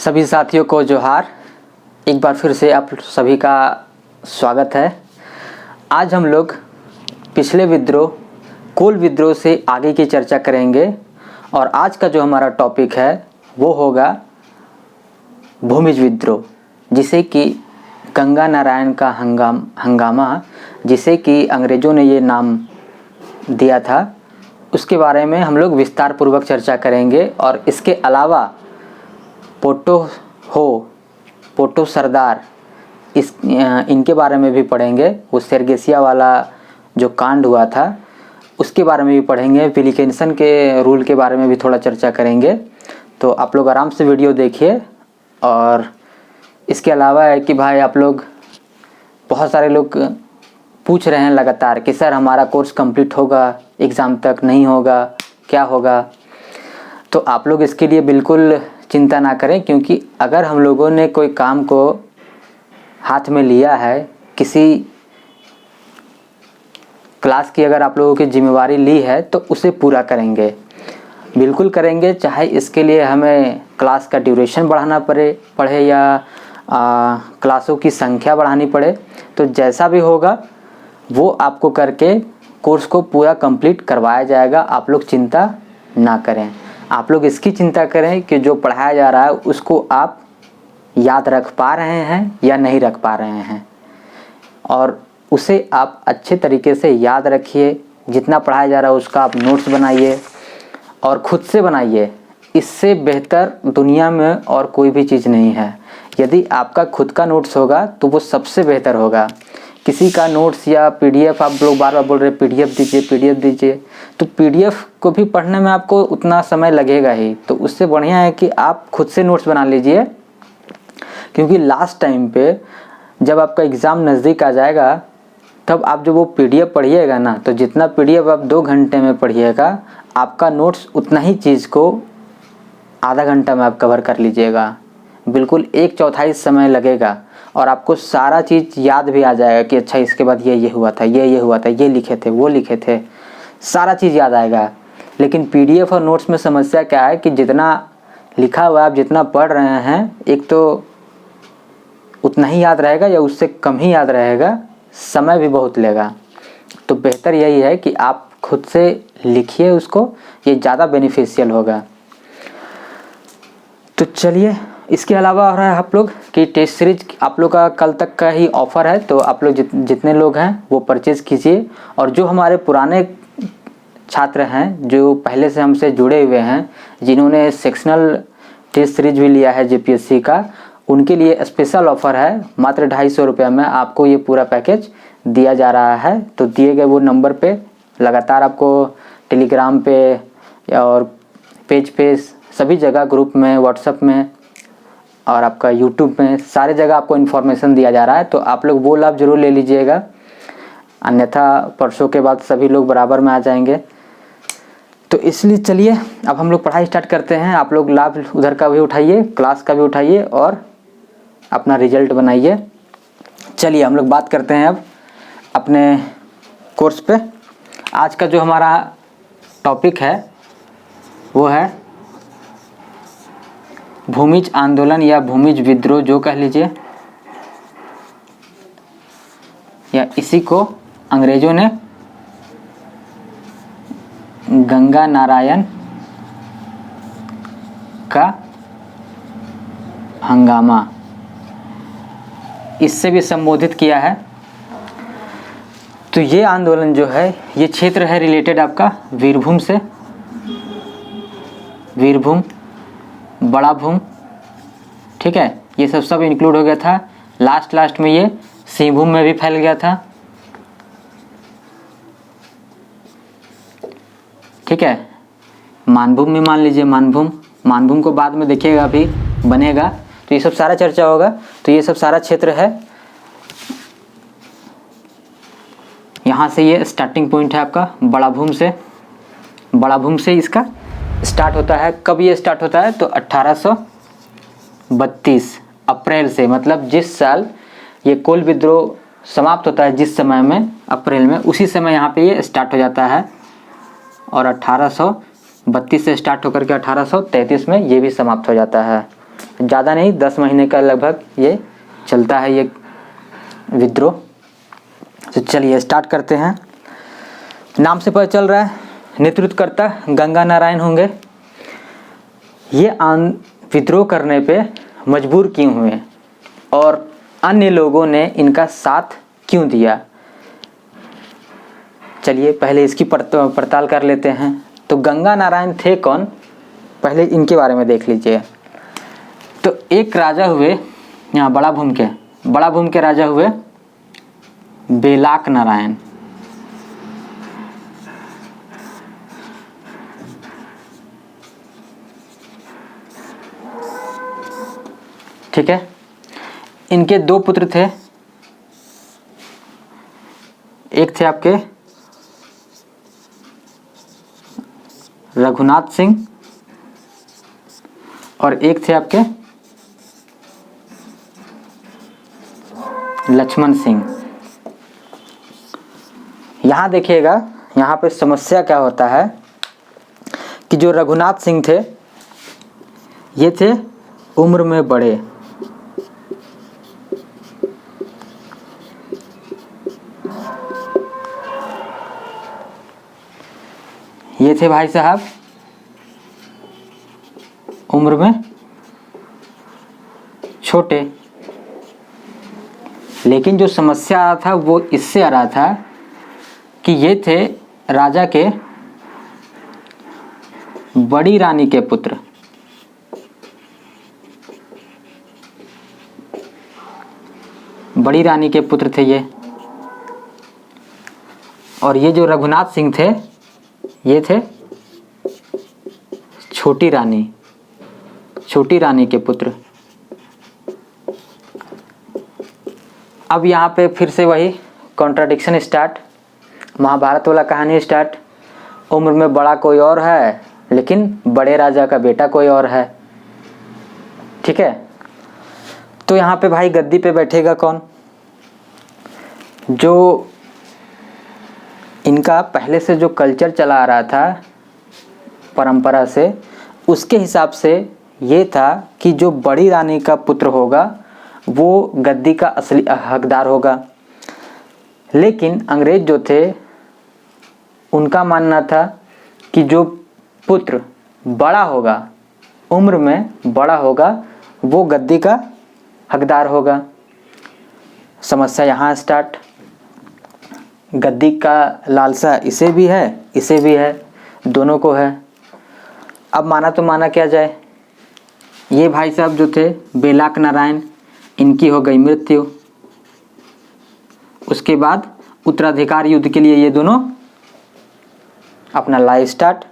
सभी साथियों को जोहार। एक बार फिर से आप सभी का स्वागत है। आज हम लोग पिछले विद्रोह कोल विद्रोह से आगे की चर्चा करेंगे और आज का जो हमारा टॉपिक है वो होगा भूमिज विद्रोह, जिसे कि गंगा नारायण का हंगामा जिसे कि अंग्रेज़ों ने ये नाम दिया था, उसके बारे में हम लोग विस्तार पूर्वक चर्चा करेंगे। और इसके अलावा पोटो सरदार इनके बारे में भी पढ़ेंगे। वो सेरगेसिया वाला जो कांड हुआ था उसके बारे में भी पढ़ेंगे। विल्किंसन के रूल के बारे में भी थोड़ा चर्चा करेंगे। तो आप लोग आराम से वीडियो देखिए। और इसके अलावा है कि भाई आप लोग, बहुत सारे लोग पूछ रहे हैं लगातार कि सर हमारा कोर्स कंप्लीट होगा, एग्ज़ाम तक नहीं होगा, क्या होगा। तो आप लोग इसके लिए बिल्कुल चिंता ना करें, क्योंकि अगर हम लोगों ने कोई काम को हाथ में लिया है, किसी क्लास की अगर आप लोगों की जिम्मेवारी ली है तो उसे पूरा करेंगे, बिल्कुल करेंगे। चाहे इसके लिए हमें क्लास का ड्यूरेशन बढ़ाना पड़े या क्लासों की संख्या बढ़ानी पड़े, तो जैसा भी होगा वो आपको करके कोर्स को पूरा कंप्लीट करवाया जाएगा। आप लोग चिंता ना करें। आप लोग इसकी चिंता करें कि जो पढ़ाया जा रहा है उसको आप याद रख पा रहे हैं या नहीं रख पा रहे हैं, और उसे आप अच्छे तरीके से याद रखिए। जितना पढ़ाया जा रहा है उसका आप नोट्स बनाइए और ख़ुद से बनाइए। इससे बेहतर दुनिया में और कोई भी चीज़ नहीं है। यदि आपका खुद का नोट्स होगा तो वो सबसे बेहतर होगा। किसी का नोट्स या पीडीएफ, आप लोग बार बार बोल रहे पीडीएफ दीजिए, तो पीडीएफ को भी पढ़ने में आपको उतना समय लगेगा ही। तो उससे बढ़िया है कि आप खुद से नोट्स बना लीजिए, क्योंकि लास्ट टाइम पे जब आपका एग्ज़ाम नज़दीक आ जाएगा तब आप जो वो पीडीएफ पढ़िएगा ना, तो जितना पीडीएफ आप 2 घंटे में पढ़िएगा, आपका नोट्स उतना ही चीज़ को आधा घंटा में आप कवर कर लीजिएगा। बिल्कुल 1/4 समय लगेगा और आपको सारा चीज़ याद भी आ जाएगा कि अच्छा इसके बाद ये हुआ था, ये हुआ था, ये लिखे थे, वो लिखे थे, सारा चीज़ याद आएगा। लेकिन पीडीएफ और नोट्स में समस्या क्या है कि जितना लिखा हुआ आप जितना पढ़ रहे हैं, एक तो उतना ही याद रहेगा या उससे कम ही याद रहेगा, समय भी बहुत लेगा। तो बेहतर यही है कि आप खुद से लिखिए उसको, ये ज़्यादा बेनिफिशियल होगा। तो चलिए, इसके अलावा हो रहा है आप लोग कि टेस्ट सीरीज आप लोग का कल तक का ही ऑफ़र है। तो आप लोग जितने लोग हैं वो परचेज़ कीजिए। और जो हमारे पुराने छात्र हैं जो पहले से हमसे जुड़े हुए हैं, जिन्होंने सेक्शनल टेस्ट सीरीज भी लिया है जेपीएससी का, उनके लिए स्पेशल ऑफ़र है। मात्र 250 रुपये में आपको ये पूरा पैकेज दिया जा रहा है। तो दिए गए वो नंबर पे लगातार आपको टेलीग्राम पे और पेज पे, सभी जगह, ग्रुप में, व्हाट्सएप में और आपका यूट्यूब में, सारे जगह आपको इन्फॉर्मेशन दिया जा रहा है। तो आप लोग वो लाभ ज़रूर ले लीजिएगा, अन्यथा परसों के बाद सभी लोग बराबर में आ जाएंगे। तो इसलिए चलिए अब हम लोग पढ़ाई स्टार्ट करते हैं। आप लोग लाभ उधर का भी उठाइए, क्लास का भी उठाइए और अपना रिजल्ट बनाइए। चलिए हम लोग बात करते हैं अब अपने कोर्स पे। आज का जो हमारा टॉपिक है वो है भूमिज आंदोलन या भूमिज विद्रोह, जो कह लीजिए, या इसी को अंग्रेज़ों ने गंगा नारायण का हंगामा इससे भी संबोधित किया है। तो ये आंदोलन जो है, ये क्षेत्र है रिलेटेड आपका वीरभूम से, वीरभूम, बड़ा भूम, ठीक है, ये सब इंक्लूड हो गया था। लास्ट में ये सिंहभूम में भी फैल गया था, ठीक है। मानभूम में मान लीजिए, मानभूम को बाद में देखिएगा अभी बनेगा, तो ये सब सारा चर्चा होगा। तो ये सब सारा क्षेत्र है। यहाँ से ये स्टार्टिंग पॉइंट है आपका बड़ा भूम से इसका स्टार्ट होता है। कब ये स्टार्ट होता है? तो 1832 अप्रैल से, मतलब जिस साल ये कोल विद्रोह समाप्त होता है, जिस समय में, अप्रैल में, उसी समय यहाँ पे ये स्टार्ट हो जाता है। और 1832 से स्टार्ट होकर के 1833 में ये भी समाप्त हो जाता है। ज़्यादा नहीं, 10 महीने का लगभग ये चलता है ये विद्रोह। तो चलिए स्टार्ट करते हैं। नाम से पता चल रहा है नेतृत्वकर्ता गंगा नारायण होंगे। ये विद्रोह करने पे मजबूर क्यों हुए और अन्य लोगों ने इनका साथ क्यों दिया, चलिए पहले इसकी पड़ताल कर लेते हैं। तो गंगा नारायण थे कौन, पहले इनके बारे में देख लीजिए। तो एक राजा हुए, यहाँ बड़ा भूम के राजा हुए बेलाक नारायण। ठीक है, इनके 2 पुत्र थे, एक थे आपके रघुनाथ सिंह और एक थे आपके लक्ष्मण सिंह। यहाँ देखिएगा, यहाँ पे समस्या क्या होता है कि जो रघुनाथ सिंह थे ये थे उम्र में बड़े, ये थे भाई साहब उम्र में छोटे। लेकिन जो समस्या आ रहा था वो इससे आ रहा था कि ये थे राजा के बड़ी रानी के पुत्र। बड़ी रानी के पुत्र थे ये। और ये जो रघुनाथ सिंह थे ये थे छोटी रानी के पुत्र। अब यहाँ पे फिर से वही कॉन्ट्राडिक्शन स्टार्ट, महाभारत वाला कहानी स्टार्ट। उम्र में बड़ा कोई और है लेकिन बड़े राजा का बेटा कोई और है। ठीक है, तो यहाँ पे भाई गद्दी पे बैठेगा कौन, जो इनका पहले से जो कल्चर चला आ रहा था परंपरा से, उसके हिसाब से ये था कि जो बड़ी रानी का पुत्र होगा वो गद्दी का असली हकदार होगा। लेकिन अंग्रेज जो थे उनका मानना था कि जो पुत्र बड़ा होगा, उम्र में बड़ा होगा, वो गद्दी का हकदार होगा। समस्या यहाँ स्टार्ट। गद्दी का लालसा इसे भी है, दोनों को है। अब माना तो माना क्या जाए। ये भाई साहब जो थे बेलाक नारायण, इनकी हो गई मृत्यु। उसके बाद उत्तराधिकार युद्ध के लिए ये दोनों अपना लड़ाई स्टार्ट।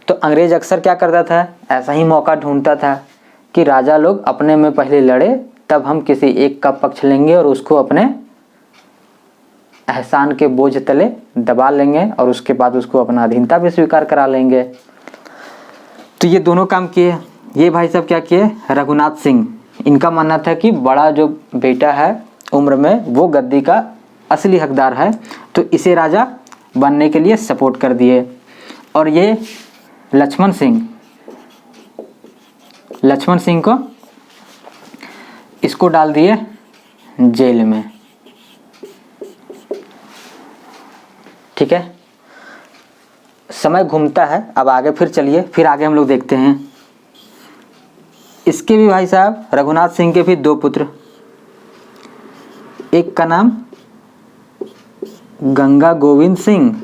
तो अंग्रेज अक्सर क्या करता था, ऐसा ही मौका ढूंढता था कि राजा लोग अपने में पहले लड़े, तब हम किसी एक का पक्ष लेंगे और उसको अपने एहसान के बोझ तले दबा लेंगे और उसके बाद उसको अपना अधीनता भी स्वीकार करा लेंगे। तो ये दोनों काम किए। ये भाई साहब क्या किए, रघुनाथ सिंह, इनका मानना था कि बड़ा जो बेटा है उम्र में वो गद्दी का असली हकदार है, तो इसे राजा बनने के लिए सपोर्ट कर दिए। और ये लक्ष्मण सिंह को इसको डाल दिए जेल में। ठीक है, समय घूमता है। अब आगे फिर चलिए, फिर आगे हम लोग देखते हैं। इसके भी भाई साहब रघुनाथ सिंह के भी 2 पुत्र, एक का नाम गंगा गोविंद सिंह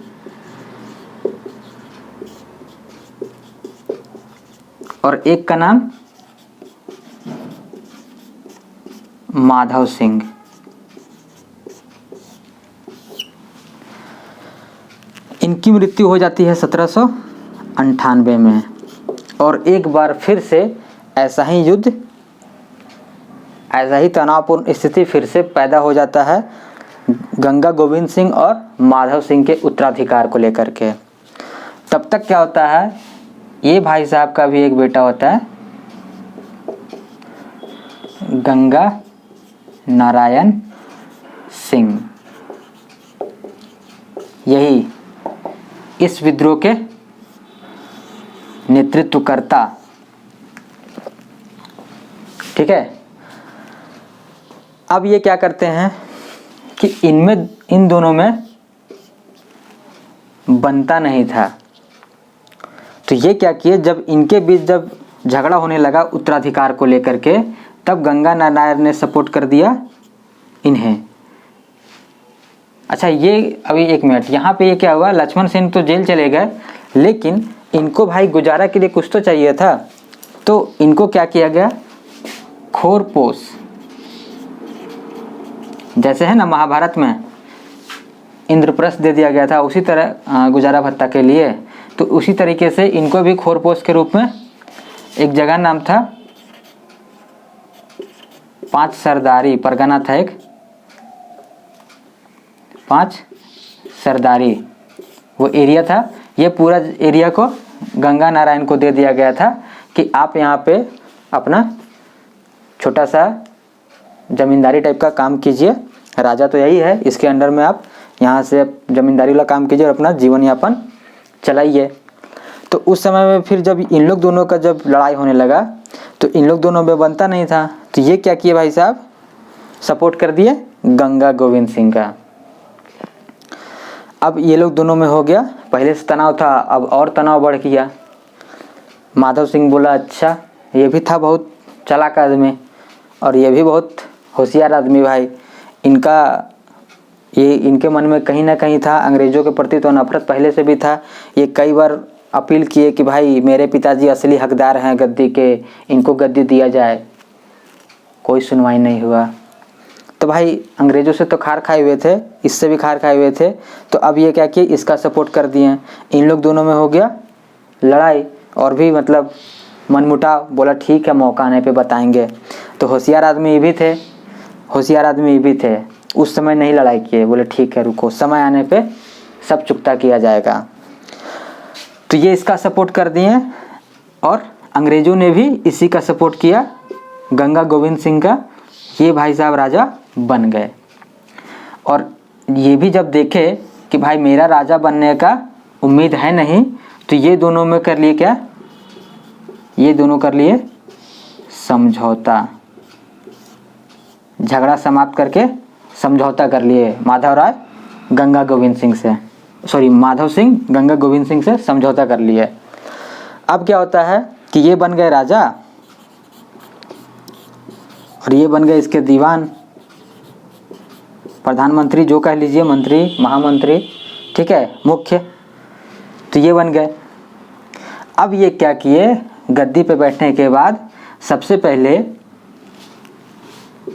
और एक का नाम माधव सिंह। इनकी मृत्यु हो जाती है 1798 में। और एक बार फिर से ऐसा ही युद्ध, ऐसा ही तनावपूर्ण स्थिति फिर से पैदा हो जाता है गंगा गोविंद सिंह और माधव सिंह के उत्तराधिकार को लेकर के। तब तक क्या होता है, ये भाई साहब का भी एक बेटा होता है गंगा नारायण सिंह। यही इस विद्रोह के नेतृत्वकर्ता ठीक है। अब ये क्या करते हैं कि इन दोनों में बनता नहीं था, तो ये क्या किए, जब इनके बीच जब झगड़ा होने लगा उत्तराधिकार को लेकर के, तब गंगा नारायण ने सपोर्ट कर दिया इन्हें। अच्छा ये अभी एक मिनट, यहाँ पे ये क्या हुआ, लक्ष्मण सेन तो जेल चले गए, लेकिन इनको भाई गुजारा के लिए कुछ तो चाहिए था, तो इनको क्या किया गया, खोरपोश, जैसे है ना महाभारत में इंद्रप्रस्थ दे दिया गया था, उसी तरह गुजारा भत्ता के लिए, तो उसी तरीके से इनको भी खोरपोश के रूप में एक जगह नाम था पांच सरदारी, परगना था एक पांच सरदारी, वो एरिया था, ये पूरा एरिया को गंगा नारायण को दे दिया गया था कि आप यहाँ पे अपना छोटा सा जमींदारी टाइप का काम कीजिए, राजा तो यही है, इसके अंडर में आप यहाँ से जमींदारी वाला काम कीजिए और अपना जीवन यापन चलाइए। तो उस समय में फिर जब इन लोग दोनों का जब लड़ाई होने लगा, तो इन लोग दोनों में बनता नहीं था, तो ये क्या किए भाई साहब, सपोर्ट कर दिए गंगा गोविंद सिंह का। अब ये लोग दोनों में हो गया, पहले से तनाव था, अब और तनाव बढ़ गया। माधव सिंह बोला अच्छा, ये भी था बहुत चालाक आदमी और ये भी बहुत होशियार आदमी भाई, इनके मन में कहीं ना कहीं था अंग्रेज़ों के प्रति तो नफरत पहले से भी था। ये कई बार अपील किए कि भाई मेरे पिताजी असली हकदार हैं गद्दी के, इनको गद्दी दिया जाए, कोई सुनवाई नहीं हुआ। तो भाई अंग्रेज़ों से तो खार खाए हुए थे, इससे भी खार खाए हुए थे, तो अब ये क्या किए, इसका सपोर्ट कर दिए। इन लोग दोनों में हो गया लड़ाई और भी मतलब मनमुटाव, बोला ठीक है मौका आने पे बताएंगे। तो होशियार आदमी ये भी थे, उस समय नहीं लड़ाई किए, बोले ठीक है रुको, समय आने पे सब चुकता किया जाएगा। तो ये इसका सपोर्ट कर दिए और अंग्रेज़ों ने भी इसी का सपोर्ट किया, गंगा गोविंद सिंह का। ये भाई साहब राजा बन गए और ये भी जब देखे कि भाई मेरा राजा बनने का उम्मीद है नहीं, तो ये दोनों में कर लिए क्या, ये दोनों कर लिए समझौता, झगड़ा समाप्त करके समझौता कर लिए माधव सिंह गंगा गोविंद सिंह से समझौता कर लिए। अब क्या होता है कि ये बन गए राजा और ये बन गए इसके दीवान, प्रधानमंत्री जो कह लीजिए, मंत्री, महामंत्री, ठीक है, मुख्य, तो ये बन गए। अब ये क्या किए, गद्दी पे बैठने के बाद सबसे पहले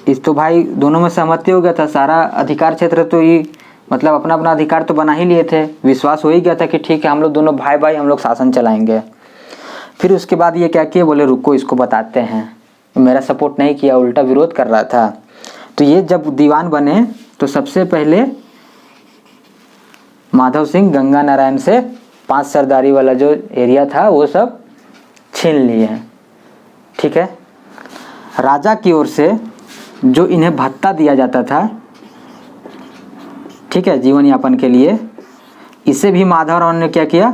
इस तो भाई दोनों में सहमति हो गया था, सारा अधिकार क्षेत्र तो ये मतलब अपना अपना अधिकार तो बना ही लिए थे, विश्वास हो ही गया था कि ठीक है हम लोग दोनों भाई हम लोग शासन चलाएंगे। फिर उसके बाद ये क्या किए, बोले रुको इसको बताते हैं, मेरा सपोर्ट नहीं किया, उल्टा विरोध कर रहा था। तो ये जब दीवान बने तो सबसे पहले माधव सिंह गंगा नारायण से पांच सरदारी वाला जो एरिया था वो सब छीन लिए हैं, ठीक है। राजा की ओर से जो इन्हें भत्ता दिया जाता था, ठीक है, जीवन यापन के लिए, इसे भी माधवराव ने क्या किया,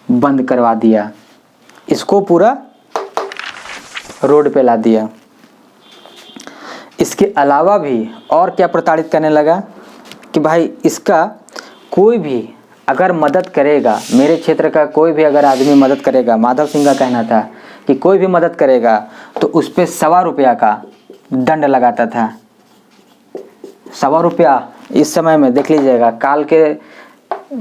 बंद करवा दिया, इसको पूरा रोड पे ला दिया। इसके अलावा भी और क्या प्रताड़ित करने लगा कि भाई इसका कोई भी अगर मदद करेगा, मेरे क्षेत्र का कोई भी अगर आदमी मदद करेगा, माधव सिंह का कहना था कि कोई भी मदद करेगा तो उस पर ₹1.25 का दंड लगाता था। ₹1.25 इस समय में देख लीजिएगा,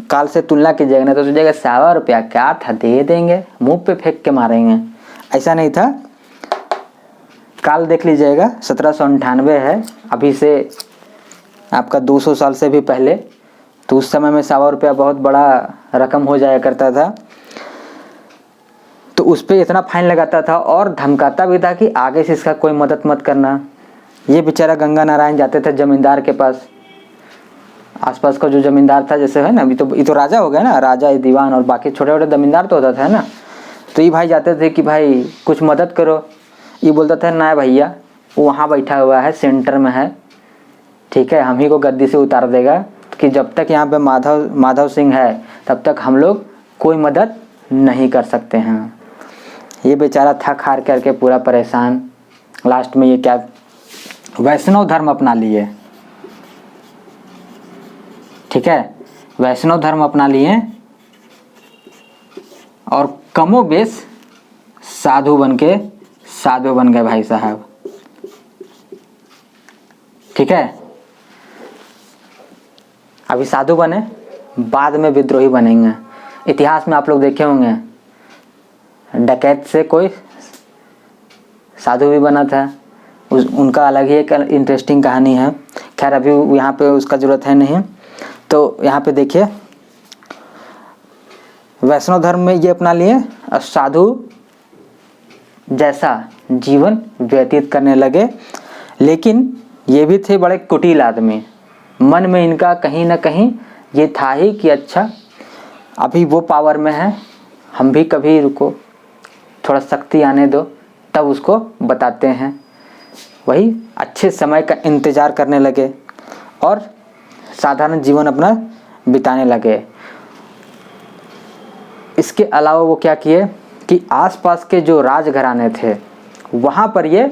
काल से तुलना कीजिएगा ना तो सोचिएगा ₹1.25 क्या था, दे देंगे, मुंह पे फेंक के मारेंगे, ऐसा नहीं था। काल देख लीजिएगा 1798 है, अभी से आपका 200 साल से भी पहले, तो उस समय में ₹1.25 बहुत बड़ा रकम हो जाया करता था। तो उस पर इतना फाइन लगाता था और धमकाता भी था कि आगे से इसका कोई मदद मत करना। ये बेचारा गंगा नारायण जाते थे जमींदार के पास, आसपास का जो जमींदार था, जैसे है ना, ये तो राजा हो गया ना, राजा, दीवान और बाकी छोटे छोटे जमींदार तो होता था ना, तो ये भाई जाते थे कि भाई कुछ मदद करो। ये बोलता था ना भैया, वो वहाँ बैठा हुआ है, सेंटर में है, ठीक है, हम ही को गद्दी से उतार देगा, कि जब तक यहाँ पे माधव सिंह है तब तक हम लोग कोई मदद नहीं कर सकते हैं। ये बेचारा थक हार करके पूरा परेशान लास्ट में ये क्या, वैष्णव धर्म अपना लिए। ठीक है, वैष्णव धर्म अपना लिए और कमोबेश साधु बन गए भाई साहब। ठीक है, अभी साधु बने, बाद में विद्रोही बनेंगे। इतिहास में आप लोग देखे होंगे, डकैत से कोई साधु भी बना था, उनका अलग ही एक इंटरेस्टिंग कहानी है। खैर अभी यहाँ पे उसका ज़रूरत है नहीं। तो यहाँ पे देखिए, वैष्णव धर्म में ये अपना लिए और साधु जैसा जीवन व्यतीत करने लगे। लेकिन ये भी थे बड़े कुटिल आदमी, मन में इनका कहीं ना कहीं ये था ही कि अच्छा अभी वो पावर में है, हम भी कभी रुको, थोड़ा शक्ति आने दो तब उसको बताते हैं। वही अच्छे समय का इंतज़ार करने लगे और साधारण जीवन अपना बिताने लगे। इसके अलावा वो क्या किए कि आसपास के जो राजघराने थे वहाँ पर ये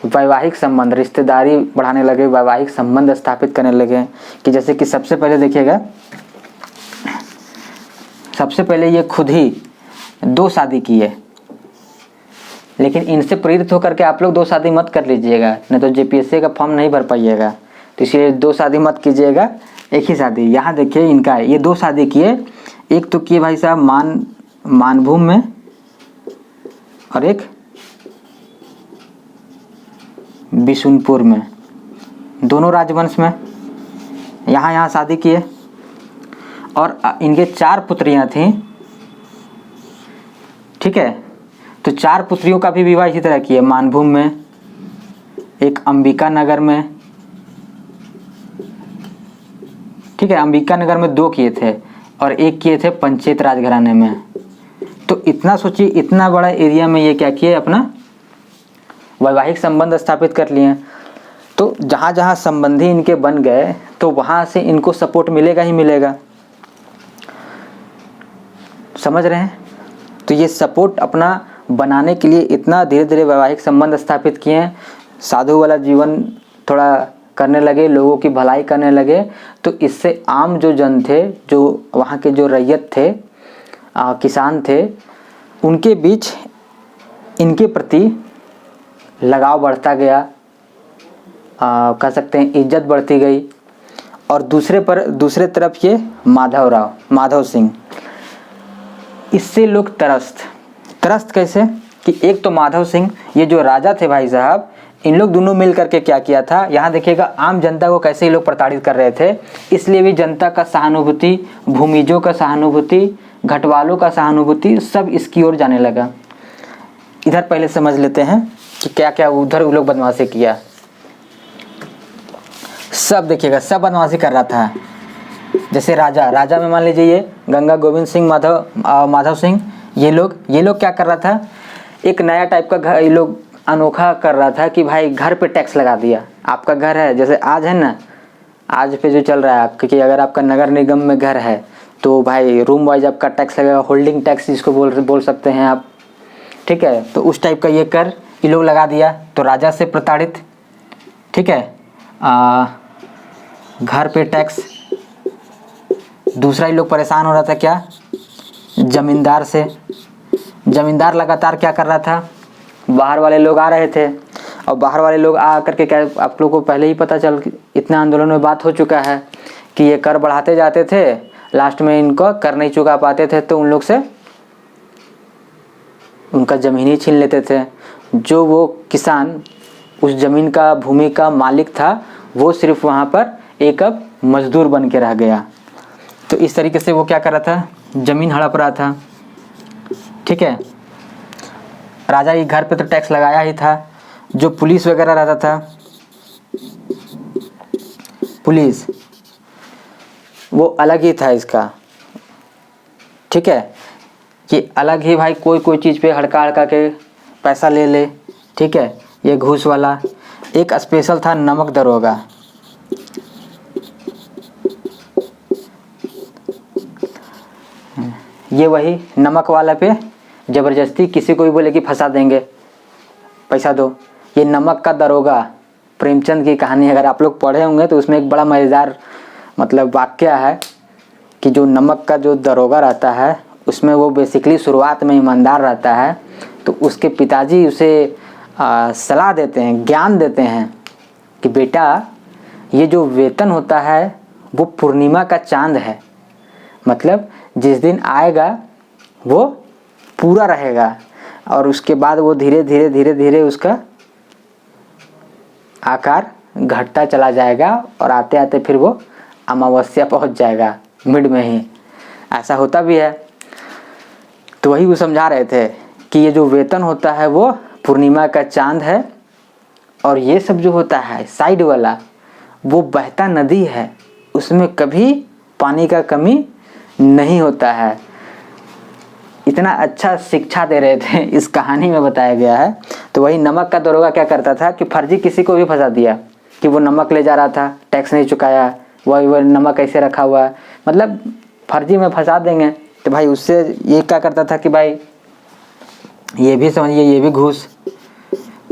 वैवाहिक संबंध, रिश्तेदारी बढ़ाने लगे, वैवाहिक संबंध स्थापित करने लगे। कि जैसे कि सबसे पहले देखिएगा, सबसे पहले ये खुद ही 2 शादी किए। लेकिन इनसे प्रेरित होकर के आप लोग 2 शादी मत कर लीजिएगा, नहीं तो जेपीएससी का फॉर्म नहीं भर पाइएगा। तो इसलिए 2 शादी मत कीजिएगा, एक ही शादी। यहाँ देखिए इनका ये 2 शादी किए। एक तो किए भाई साहब मानभूम में और एक बिशुनपुर में, दोनों राजवंश में यहाँ शादी किए। और इनके 4 पुत्रियाँ थीं। ठीक है, तो 4 पुत्रियों का भी विवाह इसी तरह किए, मानभूम में, एक अंबिका नगर में। ठीक है, अंबिका नगर में 2 किए थे और एक किए थे पंचेत राजघराने में। तो इतना सोचिए, इतना बड़ा एरिया में ये क्या किए, अपना वैवाहिक संबंध स्थापित कर लिए। तो जहाँ जहाँ संबंधी इनके बन गए तो वहाँ से इनको सपोर्ट मिलेगा ही मिलेगा। समझ रहे हैं? तो ये सपोर्ट अपना बनाने के लिए इतना धीरे धीरे वैवाहिक संबंध स्थापित किए, साधु वाला जीवन थोड़ा करने लगे, लोगों की भलाई करने लगे। तो इससे आम जो जन थे, जो वहाँ के जो रैयत थे, किसान थे, उनके बीच इनके प्रति लगाव बढ़ता गया, कह सकते हैं इज्जत बढ़ती गई। और दूसरे तरफ ये माधव सिंह, इससे लोग त्रस्त कैसे कि एक तो माधव सिंह, ये जो राजा थे भाई साहब, इन लोग दोनों मिल करके क्या किया था, यहाँ देखिएगा आम जनता को कैसे ये लोग प्रताड़ित कर रहे थे। इसलिए भी जनता का सहानुभूति, भूमिजों का सहानुभूति, घटवालों का सहानुभूति सब इसकी ओर जाने लगा। इधर पहले समझ लेते हैं कि क्या क्या उधर वो लोग बदमाशी किया। सब देखिएगा, सब बदमाशी कर रहा था। जैसे राजा में मान लीजिए ये गंगा गोविंद सिंह, माधव सिंह, ये लोग क्या कर रहा था, एक नया टाइप का घर ये लोग अनोखा कर रहा था कि भाई घर पे टैक्स लगा दिया। आपका घर है, जैसे आज है ना, आज पे जो चल रहा है, क्योंकि अगर आपका नगर निगम में घर है तो भाई रूम वाइज आपका टैक्स लगेगा, होल्डिंग टैक्स जिसको बोल सकते हैं आप। ठीक है, तो उस टाइप का ये कर ये लोग लगा दिया। तो राजा से प्रताड़ित, ठीक है, घर पे टैक्स। दूसरा ही लोग परेशान हो रहा था क्या, जमींदार से। जमींदार लगातार क्या कर रहा था, बाहर वाले लोग आ रहे थे और बाहर वाले लोग आ करके क्या, आप लोगों को पहले ही पता चल, इतना आंदोलन में बात हो चुका है कि ये कर बढ़ाते जाते थे, लास्ट में इनको कर नहीं चुका पाते थे तो उन लोग से उनका ज़मीन ही छीन लेते थे। जो वो किसान उस ज़मीन का भूमि का मालिक था, वो सिर्फ वहाँ पर एक अब मजदूर बन के रह गया। तो इस तरीके से वो क्या कर रहा था, ज़मीन हड़प रहा था। ठीक है, राजा के घर पे तो टैक्स लगाया ही था। जो पुलिस वगैरह रहता था, पुलिस वो अलग ही था इसका। ठीक है, कि अलग ही भाई कोई चीज़ पे हड़का के पैसा ले। ठीक है, ये घूस वाला। एक स्पेशल था नमक दरोगा। ये वही नमक वाला पे ज़बरदस्ती किसी को भी बोले कि फंसा देंगे, पैसा दो, ये नमक का दरोगा प्रेमचंद की कहानी अगर आप लोग पढ़े होंगे तो उसमें एक बड़ा मज़ेदार मतलब वाक्य है कि जो नमक का जो दरोगा रहता है उसमें वो बेसिकली शुरुआत में ईमानदार रहता है, तो उसके पिताजी उसे सलाह देते हैं, ज्ञान देते हैं कि बेटा ये जो वेतन होता है वो पूर्णिमा का चांद है, मतलब जिस दिन आएगा वो पूरा रहेगा और उसके बाद वो धीरे धीरे धीरे धीरे उसका आकार घटता चला जाएगा और आते आते फिर वो अमावस्या पहुंच जाएगा मिड में ही। ऐसा होता भी है। तो वही वो समझा रहे थे कि ये जो वेतन होता है वो पूर्णिमा का चांद है और ये सब जो होता है साइड वाला वो बहता नदी है, उसमें कभी पानी का कमी नहीं होता है। इतना अच्छा शिक्षा दे रहे थे, इस कहानी में बताया गया है। तो वही नमक का दरोगा क्या करता था कि फर्जी किसी को भी फंसा दिया कि वो नमक ले जा रहा था, टैक्स नहीं चुकाया, वही नमक ऐसे रखा हुआ है, मतलब फर्जी में फंसा देंगे। तो भाई उससे ये क्या करता था कि भाई ये भी समझिए, ये भी घूस।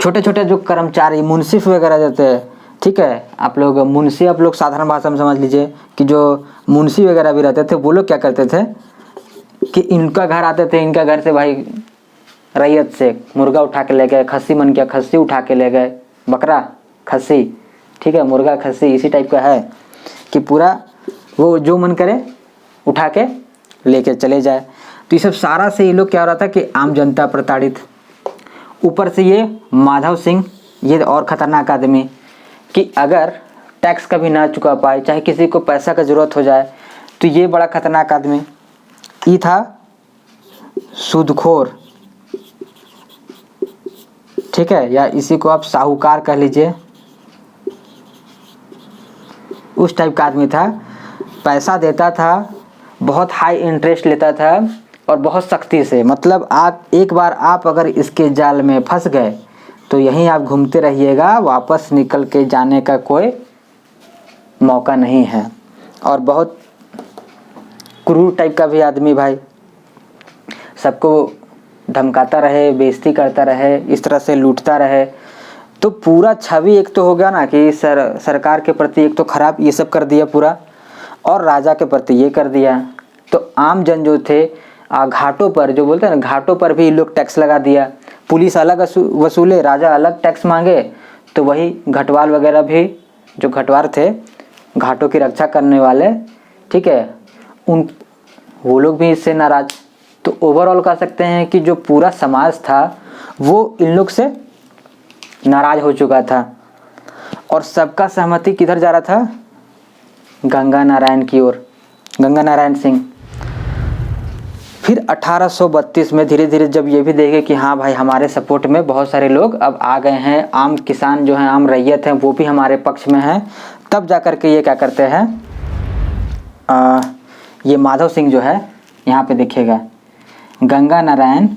छोटे छोटे जो कर्मचारी मुंसिफ वगैरह रहते हैं, ठीक है, आप लोग मुंशी आप लोग साधारण भाषा में समझ लीजिए कि जो मुंशी वगैरह भी रहते थे वो लोग क्या करते थे कि इनका घर आते थे, इनका घर से भाई रैयत से मुर्गा उठा के ले गए, खस्सी मन किया खस्सी उठा के ले गए, बकरा खस्सी, ठीक है, मुर्गा खस्सी इसी टाइप का है कि पूरा वो जो मन करे उठा के लेके चले जाए। तो ये सब सारा से ये लोग क्या हो रहा था कि आम जनता प्रताड़ित। ऊपर से ये माधव सिंह, ये और ख़तरनाक आदमी कि अगर टैक्स कभी ना चुका पाए, चाहे किसी को पैसा का ज़रूरत हो जाए, तो ये बड़ा ख़तरनाक आदमी ये था, सूदखोर, ठीक है, या इसी को आप साहूकार कह लीजिए, उस टाइप का आदमी था। पैसा देता था, बहुत हाई इंटरेस्ट लेता था और बहुत सख्ती से, मतलब आप एक बार आप अगर इसके जाल में फंस गए तो यहीं आप घूमते रहिएगा, वापस निकल के जाने का कोई मौका नहीं है। और बहुत क्रूर टाइप का भी आदमी भाई, सबको धमकाता रहे, बेइज्जती करता रहे, इस तरह से लूटता रहे। तो पूरा छवि एक तो हो गया ना कि सरकार के प्रति एक तो खराब ये सब कर दिया पूरा, और राजा के प्रति ये कर दिया। तो आम जन जो थे घाटों पर, जो बोलते हैं ना घाटों पर भी लोग टैक्स लगा दिया, पुलिस अलग वसूले, राजा अलग टैक्स मांगे। तो वही घटवाल वगैरह भी, जो घटवार थे घाटों की रक्षा करने वाले, ठीक है, वो लोग भी इससे नाराज। तो ओवरऑल कह सकते हैं कि जो पूरा समाज था वो इन लोग से नाराज हो चुका था और सबका सहमति किधर जा रहा था, गंगा नारायण की ओर, गंगा नारायण सिंह। फिर 1832 में धीरे धीरे जब ये भी देखे कि हाँ भाई हमारे सपोर्ट में बहुत सारे लोग अब आ गए हैं, आम किसान जो हैं, आम रैयत हैं, वो भी हमारे पक्ष में हैं, तब जा कर के ये क्या करते हैं, ये माधव सिंह जो है, यहाँ पे देखिएगा, गंगा नारायण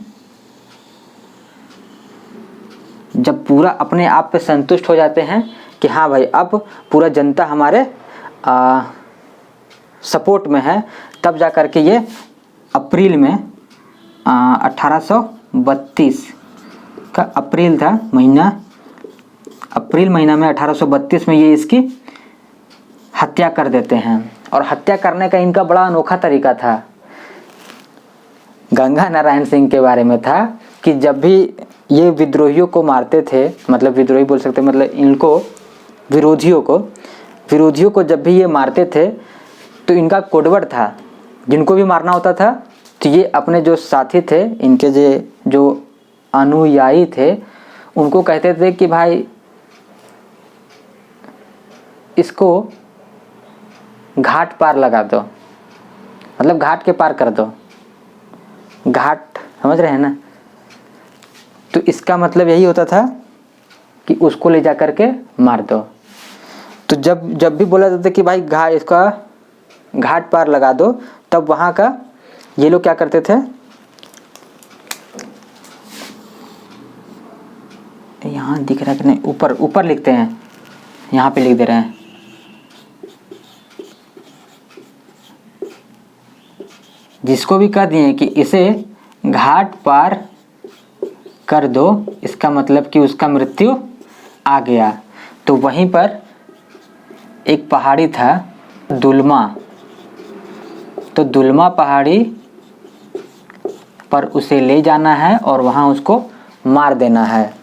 जब पूरा अपने आप पे संतुष्ट हो जाते हैं कि हाँ भाई अब पूरा जनता हमारे सपोर्ट में है, तब जा कर के ये अप्रैल में 1832 का अप्रैल था महीना, अप्रैल महीना में 1832 में ये इसकी हत्या कर देते हैं। और हत्या करने का इनका बड़ा अनोखा तरीका था। गंगा नारायण सिंह के बारे में था कि जब भी ये विद्रोहियों को मारते थे, मतलब विद्रोही बोल सकते, मतलब इनको विरोधियों को जब भी ये मारते थे तो इनका कोडवर्ड था, जिनको भी मारना होता था तो ये अपने जो साथी थे, इनके जो अनुयायी थे, उनको कहते थे कि भाई इसको घाट पार लगा दो, मतलब घाट के पार कर दो, घाट समझ रहे हैं ना। तो इसका मतलब यही होता था कि उसको ले जा कर के मार दो। तो जब भी बोला जाता कि भाई इसका घाट पार लगा दो, तब वहाँ का ये लोग क्या करते थे, यहाँ दिख रहा है कि नहीं, ऊपर लिखते हैं, यहाँ पे लिख दे रहे हैं, जिसको भी कह दिए कि इसे घाट पार कर दो, इसका मतलब कि उसका मृत्यु आ गया। तो वहीं पर एक पहाड़ी था दुलमा, तो दुलमा पहाड़ी पर उसे ले जाना है और वहाँ उसको मार देना है।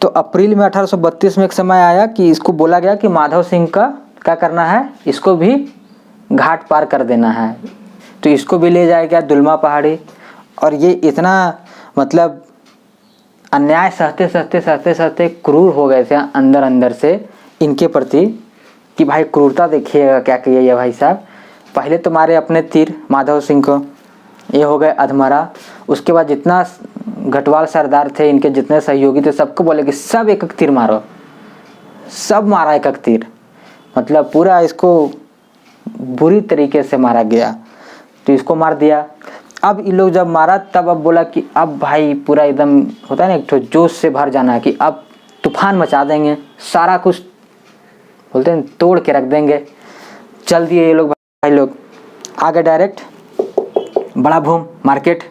तो अप्रैल में 1832 में एक समय आया कि इसको बोला गया कि माधव सिंह का क्या करना है, इसको भी घाट पार कर देना है। तो इसको भी ले जाएगा दुलमा पहाड़ी। और ये इतना मतलब अन्याय सहते सहते सहते सहते क्रूर हो गए थे अंदर अंदर से इनके प्रति कि भाई क्रूरता देखिएगा क्या किए ये भाई साहब। पहले तो मारे अपने तीर माधव सिंह को, ये हो गए अधमरा। उसके बाद जितना घटवाल सरदार थे, इनके जितने सहयोगी थे, सबको बोले कि सब एक एक तीर मारो। सब मारा एक एक तीर, मतलब पूरा इसको बुरी तरीके से मारा गया। तो इसको मार दिया। अब इन लोग जब मारा तब अब बोला कि अब भाई पूरा एकदम होता है ना एक ठो जोश से भर जाना है कि अब तूफान मचा देंगे, सारा कुछ बोलते हैं तोड़ के रख देंगे। चल दिए ये लोग भाई लोग आगे डायरेक्ट बड़ा भूम मार्केट,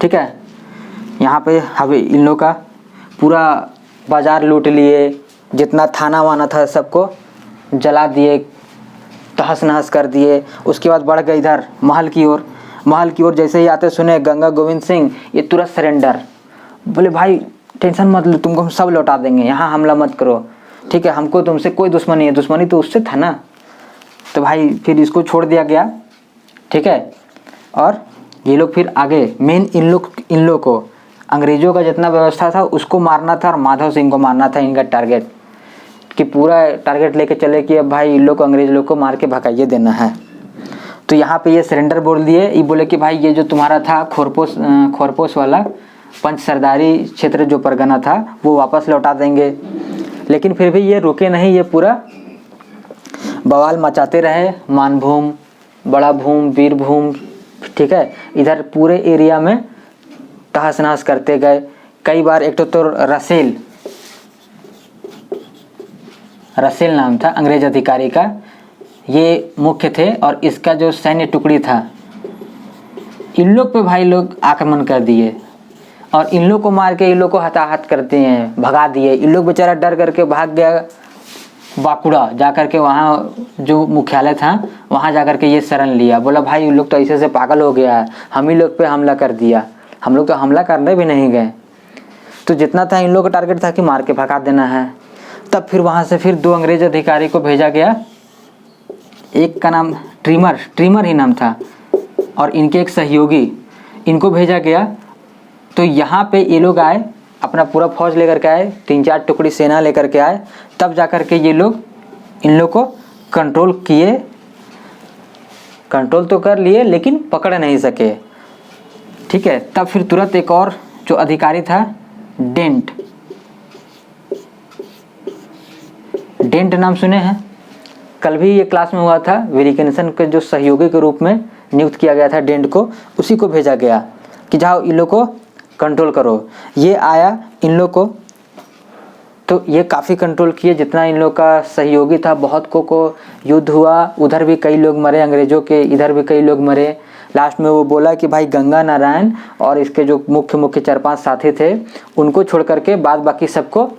ठीक है। यहाँ पे हवे इन लोग का पूरा बाज़ार लूट लिए, जितना थाना वाना था सबको जला दिए, तहस नहस कर दिए। उसके बाद बढ़ गए इधर महल की ओर। महल की ओर जैसे ही आते सुने गंगा गोविंद सिंह, ये तुरंत सरेंडर। बोले भाई टेंशन मत लो, तुमको हम सब लौटा देंगे, यहाँ हमला मत करो, ठीक है, हमको तुमसे कोई दुश्मनी है, दुश्मनी तो उससे था ना। तो भाई फिर इसको छोड़ दिया गया, ठीक है। और ये लोग फिर आगे मेन इन लोग को अंग्रेज़ों का जितना व्यवस्था था उसको मारना था और माधव सिंह को मारना था। इनका टारगेट कि पूरा टारगेट लेके चले कि अब भाई इन लोग को अंग्रेज लोग को मार के भगाइए देना है। तो यहाँ पे ये सरेंडर बोल दिए। ये बोले कि भाई ये जो तुम्हारा था खोरपोश वाला पंच सरदारी क्षेत्र जो परगना था वो वापस लौटा देंगे। लेकिन फिर भी ये रुके नहीं, ये पूरा बवाल मचाते रहे। मानभूम, बड़ा भूम, वीरभूम, ठीक है, इधर पूरे एरिया में तहस नहस करते गए। कई बार एक तो रसेल नाम था अंग्रेज अधिकारी का, ये मुख्य थे। और इसका जो सैन्य टुकड़ी था, इन लोग पे भाई लोग आक्रमण कर दिए और इन लोग को मार के इन लोग को हताहत करते हैं, भगा दिए। इन लोग बेचारा डर करके भाग गया बाकुड़ा जा करके, वहाँ जो मुख्यालय था वहाँ जा करके ये शरण लिया। बोला भाई इन लोग तो ऐसे से पागल हो गया है, हम ही लोग पे हमला कर दिया, हम लोग तो हमला करने भी नहीं गए। तो जितना था इन लोग का टारगेट था कि मार के भगा देना है। तब फिर वहाँ से फिर 2 अंग्रेज अधिकारी को भेजा गया। एक का नाम ट्रिमर ही नाम था और इनके एक सहयोगी, इनको भेजा गया। तो यहाँ पे ये लोग आए, अपना पूरा फौज लेकर के आए, 3-4 टुकड़ी सेना लेकर के आए। तब जा कर के ये लोग इन लोग को कंट्रोल किए। कंट्रोल तो कर लिए लेकिन पकड़ नहीं सके, ठीक है। तब फिर तुरंत एक और जो अधिकारी था डेंट नाम सुने हैं, कल भी ये क्लास में हुआ था। विलिकिंसन के जो सहयोगी के रूप में नियुक्त किया गया था डेंट को, उसी को भेजा गया कि जाओ इन लोग को कंट्रोल करो। ये आया इन लोग को, तो ये काफ़ी कंट्रोल किए। जितना इन लोग का सहयोगी था, बहुत को युद्ध हुआ, उधर भी कई लोग मरे अंग्रेज़ों के, इधर भी कई लोग मरे। लास्ट में वो बोला कि भाई गंगा नारायण और इसके जो मुख्य 4-5 साथी थे उनको छोड़ करके बाद बाकी सबको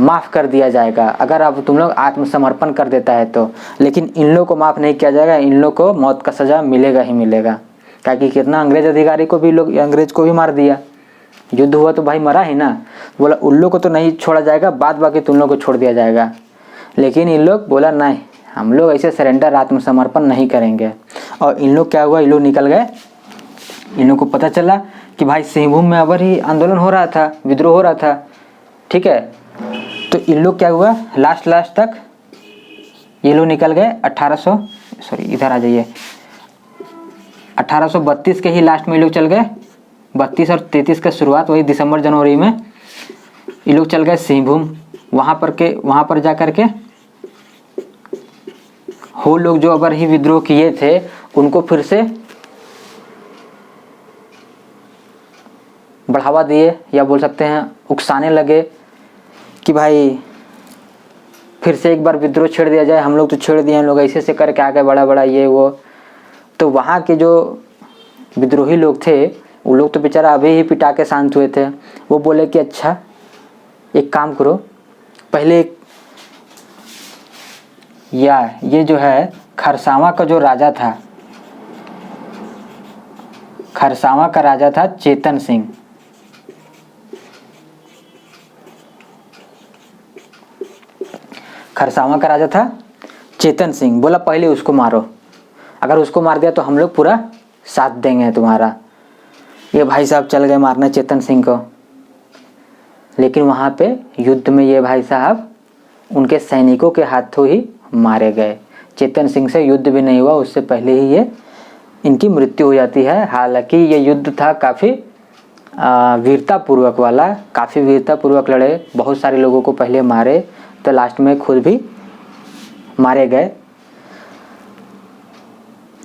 माफ़ कर दिया जाएगा अगर अब तुम लोग आत्मसमर्पण कर देता है तो। लेकिन इन लोग को माफ़ नहीं किया जाएगा, इन लोग को मौत का सज़ा मिलेगा ही मिलेगा। ताकि कितना अंग्रेज अधिकारी को भी लोग अंग्रेज को भी मार दिया, युद्ध हुआ तो भाई मरा ही ना। बोला उन लोग को तो नहीं छोड़ा जाएगा, बाद बाकी तुम लोग को छोड़ दिया जाएगा। लेकिन इन लोग बोला नहीं, हम लोग ऐसे सरेंडर आत्मसमर्पण नहीं करेंगे। और इन लोग क्या हुआ, इन लोग निकल गए। इन लोग को पता चला कि भाई सिंहभूम में अबर ही आंदोलन हो रहा था, विद्रोह हो रहा था, ठीक है। तो इन लोग क्या हुआ, लास्ट तक ये लोग निकल गए। 1832 के ही लास्ट में ये लोग चल गए। 32 और 33 का शुरुआत वही दिसंबर जनवरी में ये लोग चल गए सिंहभूम। वहाँ पर जा कर के हो लोग जो अबर ही विद्रोह किए थे उनको फिर से बढ़ावा दिए, या बोल सकते हैं उकसाने लगे कि भाई फिर से एक बार विद्रोह छेड़ दिया जाए। हम लोग तो छेड़ दिए, हम लोग ऐसे से करके आ गए, बड़ा ये वो। तो वहाँ के जो विद्रोही लोग थे वो लोग तो बेचारा अभी ही पिटा के शांत हुए थे। वो बोले कि अच्छा एक काम करो, पहले ये जो है खरसावां का जो राजा था, खरसावां का राजा था चेतन सिंह। खरसावां का राजा था चेतन सिंह। बोला पहले उसको मारो, अगर उसको मार दिया तो हम लोग पूरा साथ देंगे तुम्हारा। ये भाई साहब चल गए मारने चेतन सिंह को, लेकिन वहाँ पे युद्ध में ये भाई साहब उनके सैनिकों के हाथों ही मारे गए। चेतन सिंह से युद्ध भी नहीं हुआ, उससे पहले ही ये इनकी मृत्यु हो जाती है। हालांकि ये युद्ध था काफ़ी वीरतापूर्वक वाला, काफ़ी वीरतापूर्वक लड़े, बहुत सारे लोगों को पहले मारे तो लास्ट में खुद भी मारे गए।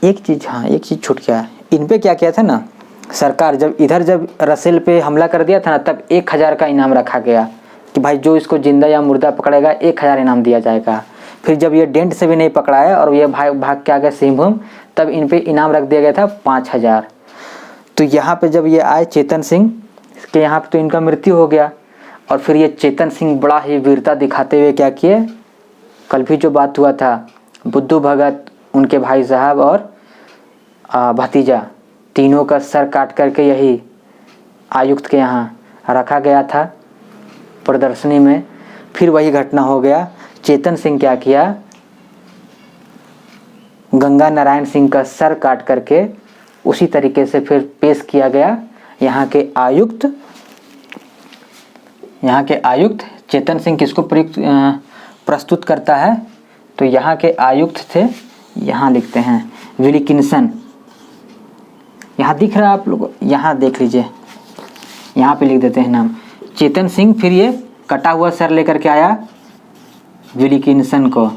एक चीज़ छूट गया, इन पे क्या किया था ना सरकार, जब रसेल पे हमला कर दिया था ना, तब 1000 का इनाम रखा गया कि भाई जो इसको जिंदा या मुर्दा पकड़ेगा 1000 इनाम दिया जाएगा। फिर जब ये डेंट से भी नहीं पकड़ाया और ये भाग के आ गए सिंहभूम, तब इन पे इनाम रख दिया गया था 5000। तो यहाँ पे जब ये आए चेतन सिंह के यहाँ पे, तो इनका मृत्यु हो गया। और फिर ये चेतन सिंह बड़ा ही वीरता दिखाते हुए क्या किए, कल भी जो बात हुआ था, बुद्धू भगत, उनके भाई साहब और भतीजा, तीनों का सर काट करके यही आयुक्त के यहाँ रखा गया था प्रदर्शनी में। फिर वही घटना हो गया। चेतन सिंह क्या किया, गंगा नारायण सिंह का सर काट करके उसी तरीके से फिर पेश किया गया। यहाँ के आयुक्त चेतन सिंह किसको प्रस्तुत करता है, तो यहाँ के आयुक्त थे, यहाँ लिखते हैं विलिकिंसन। यहाँ दिख रहा है आप लोग, यहाँ देख लीजिए, यहाँ पे लिख देते हैं नाम चेतन सिंह। फिर ये कटा हुआ सर लेकर के आया विलिकिंसन को।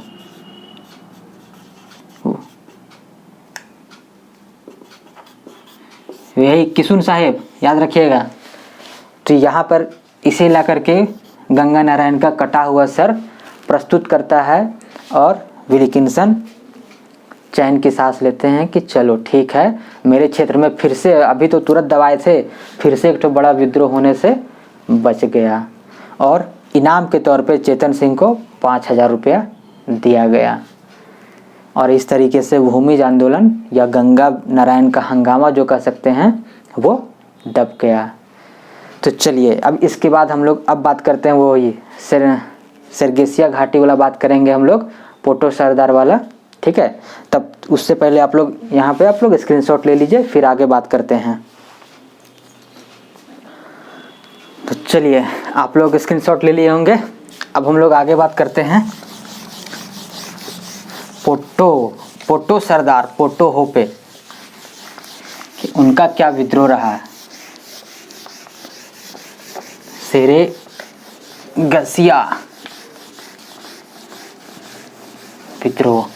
यही किशुन साहेब, याद रखिएगा। तो यहाँ पर इसे ला करके गंगा नारायण का कटा हुआ सर प्रस्तुत करता है और विलिकिंसन चैन की सांस लेते हैं कि चलो ठीक है, मेरे क्षेत्र में फिर से, अभी तो तुरंत दबाए थे, फिर से एक तो बड़ा विद्रोह होने से बच गया। और इनाम के तौर पे चेतन सिंह को 5000 रुपया दिया गया। और इस तरीके से भूमिज आंदोलन या गंगा नारायण का हंगामा जो कह सकते हैं वो दब गया। तो चलिए अब इसके बाद हम लोग अब बात करते हैं वो ही सरगेसिया घाटी वाला बात करेंगे हम लोग, पोटो सरदार वाला, ठीक है। तब उससे पहले आप लोग यहाँ पे आप लोग स्क्रीनशॉट ले लीजिए, फिर आगे बात करते हैं। तो चलिए आप लोग स्क्रीनशॉट ले लिए होंगे, अब हम लोग आगे बात करते हैं पोटो सरदार पोटो हो पे कि उनका क्या विद्रोह रहा है। सेरेगसिया विद्रोह।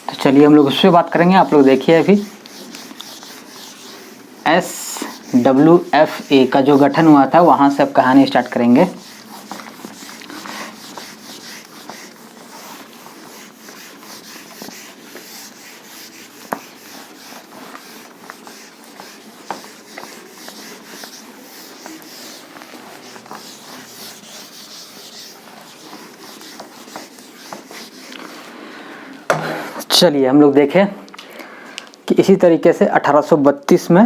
तो चलिए हम लोग उस पर बात करेंगे। आप लोग देखिए अभी SWFA का जो गठन हुआ था वहाँ से अब कहानी स्टार्ट करेंगे। चलिए हम लोग देखें कि इसी तरीके से 1832 में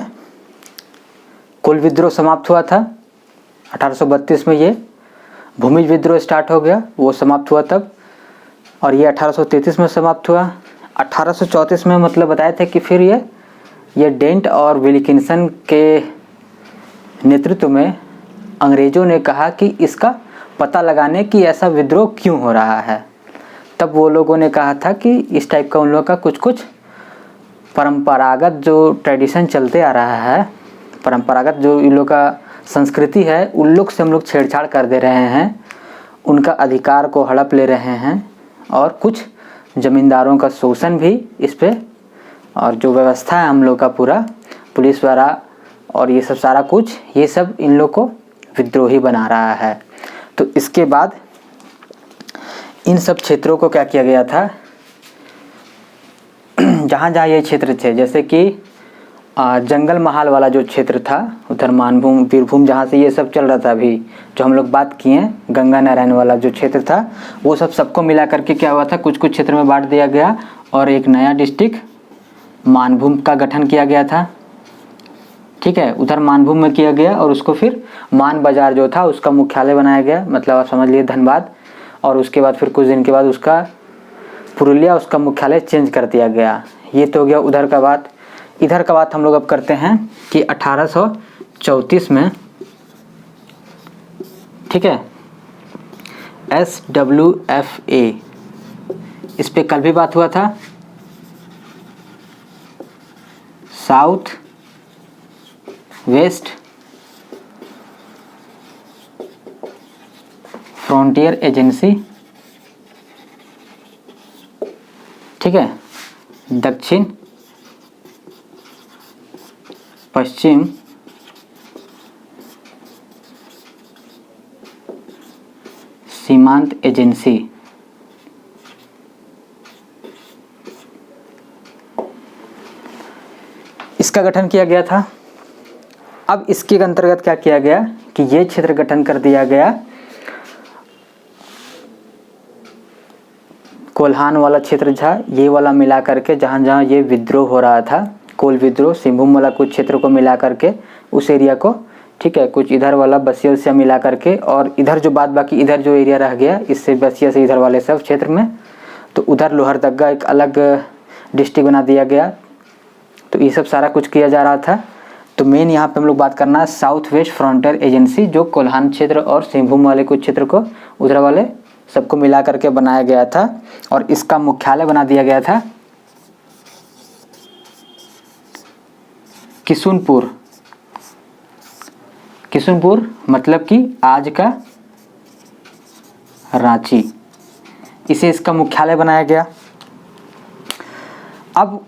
कुल विद्रोह समाप्त हुआ था। 1832 में ये भूमिज विद्रोह स्टार्ट हो गया, वो समाप्त हुआ तब, और ये 1833 में समाप्त हुआ। 1834 में मतलब बताए थे कि फिर ये डेंट और विलिकिंसन के नेतृत्व में अंग्रेज़ों ने कहा कि इसका पता लगाने की ऐसा विद्रोह क्यों हो रहा है। तब वो लोगों ने कहा था कि इस टाइप का उन लोगों का कुछ परंपरागत जो ट्रेडिशन चलते आ रहा है, परंपरागत जो इन लोग का संस्कृति है, उन लोग से हम लोग छेड़छाड़ कर दे रहे हैं, उनका अधिकार को हड़प ले रहे हैं, और कुछ ज़मींदारों का शोषण भी इस पे, और जो व्यवस्था है हम लोग का पूरा पुलिस द्वारा और ये सब सारा कुछ, ये सब इन लोग को विद्रोही बना रहा है। तो इसके बाद इन सब क्षेत्रों को क्या किया गया था, जहाँ जहाँ ये क्षेत्र थे, जैसे कि जंगल महाल वाला जो क्षेत्र था उधर मानभूम वीरभूम, जहाँ से ये सब चल रहा था अभी जो हम लोग बात किए हैं, गंगा नारायण वाला जो क्षेत्र था वो सबको मिला करके क्या हुआ था, कुछ कुछ क्षेत्र में बांट दिया गया और एक नया डिस्ट्रिक्ट मानभूम का गठन किया गया था। ठीक है, उधर मानभूम में किया गया और उसको फिर मान बाजार जो था उसका मुख्यालय बनाया गया, मतलब आप समझ लिए धनबाद। और उसके बाद फिर कुछ दिन के बाद उसका पुरुलिया उसका मुख्यालय चेंज कर दिया गया। ये तो हो गया उधर का बात। इधर का बात हम लोग अब करते हैं कि 1834 में, ठीक है, SWFA, इस पे कल भी बात हुआ था, साउथ वेस्ट फ्रंटियर एजेंसी, ठीक है, दक्षिण पश्चिम सीमांत एजेंसी। इसका गठन किया गया था। अब इसके अंतर्गत क्या किया गया कि ये क्षेत्र गठन कर दिया गया, कोल्हान वाला क्षेत्र था, ये वाला मिला करके जहाँ जहाँ ये विद्रोह हो रहा था, कोल विद्रोह, सिंहभूम वाला कुछ क्षेत्र को मिला करके उस एरिया को, ठीक है, कुछ इधर वाला बसिया उसिया मिला करके, और इधर जो बात बाकी इधर जो एरिया रह गया इससे बसिया से इधर वाले सब क्षेत्र में, तो उधर लोहरदगा एक अलग डिस्ट्रिक्ट बना दिया गया। तो ये सब सारा कुछ किया जा रहा था। तो मेन यहाँ पे हम लोग बात करना है साउथ वेस्ट फ्रंटियर एजेंसी, जो कोल्हान क्षेत्र और सिंहभूम वाले कुछ क्षेत्र को उधर वाले सबको मिला करके बनाया गया था और इसका मुख्यालय बना दिया गया था किशुनपुर। किशुनपुर मतलब कि आज का रांची, इसे इसका मुख्यालय बनाया गया। अब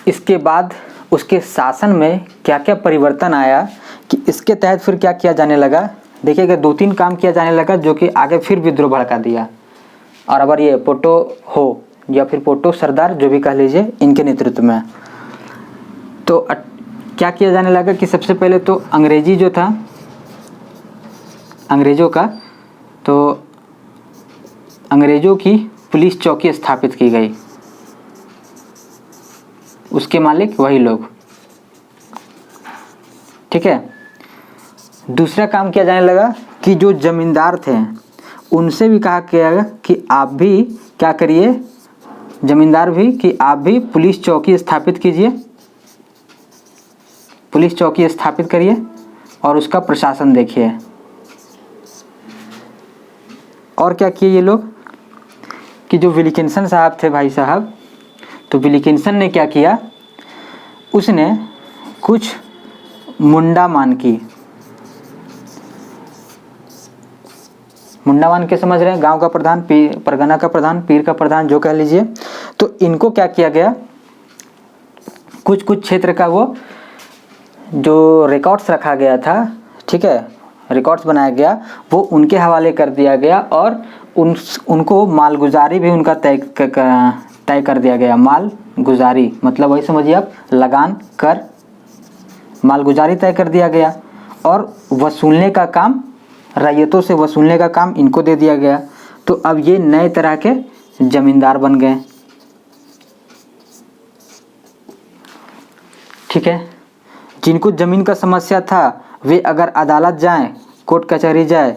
इसके बाद उसके शासन में क्या क्या परिवर्तन आया कि इसके तहत फिर क्या किया जाने लगा। देखिएगा, 2-3 काम किया जाने लगा जो कि आगे फिर विद्रोह भड़का दिया। और अगर ये पोटो हो या फिर पोटो सरदार जो भी कह लीजिए, इनके नेतृत्व में तो क्या किया जाने लगा कि सबसे पहले तो अंग्रेजी जो था, अंग्रेज़ों का, तो अंग्रेज़ों की पुलिस चौकी स्थापित की गई, उसके मालिक वही लोग, ठीक है। दूसरा काम किया जाने लगा कि जो जमींदार थे उनसे भी कहा गया कि आप भी क्या करिए, जमींदार भी, कि आप भी पुलिस चौकी स्थापित कीजिए, पुलिस चौकी स्थापित करिए और उसका प्रशासन देखिए। और क्या किए ये लोग कि जो विल्किंसन साहब थे, भाई साहब, तो विल्किंसन ने क्या किया, उसने कुछ मुंडामान की, मुंडामान के समझ रहे हैं, गांव का प्रधान, परगना का प्रधान, पीर का प्रधान जो कह लीजिए, तो इनको क्या किया गया, कुछ कुछ क्षेत्र का वो जो रिकॉर्ड्स रखा गया था, ठीक है, रिकॉर्ड्स बनाया गया, वो उनके हवाले कर दिया गया और उनको मालगुजारी भी उनका तय कर दिया गया। माल गुजारी मतलब वही समझिए आप, लगान, कर, मालगुजारी तय कर दिया गया और वसूलने का काम, रैयतों से वसूलने का काम इनको दे दिया गया। तो अब ये नए तरह के जमींदार बन गए, ठीक है। जिनको ज़मीन का समस्या था वे अगर अदालत जाएं, कोर्ट कचहरी जाए,